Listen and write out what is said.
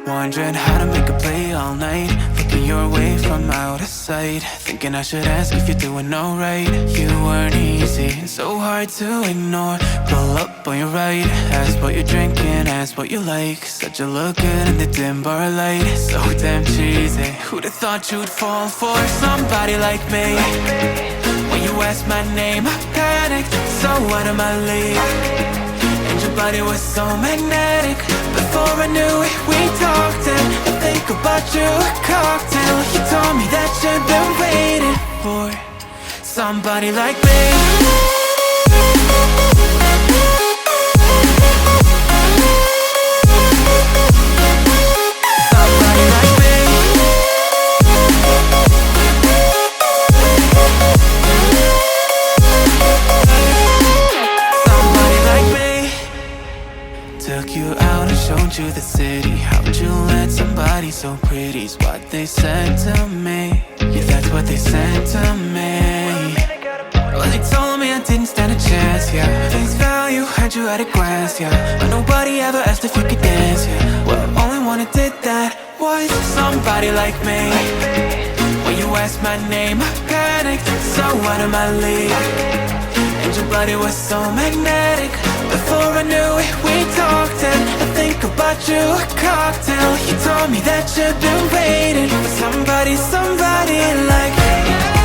Wondering how to make a play all night, looking your way from out of sight, thinking I should ask if you're doing alright. You weren't easy, so hard to ignore. Pull up on your right, ask what you're drinking, ask what you like. Said you look good in the dim bar light, so damn cheesy. Who'd have thought you'd fall for somebody like me? When you asked my name, I panicked, so out of my league. And your body was so magnetic. Before I knew it, we talked, and I think about you a cocktail. You told me that you've been waiting for somebody like me. Somebody like me. Somebody like me. Took you out and showed you the city. How'd you let somebody so pretty's what they said to me? Yeah, that's what they said to me. Well, they told me I didn't stand a chance, yeah. Face value, had you at a glance, yeah. But nobody ever asked if you could dance, yeah. Well, only one who did that was somebody like me. When you asked my name, I panicked, so out of my league. And your body was so magnetic. Before I knew it, we talked, and I think about you a cocktail. You told me that you've been waiting for somebody like me.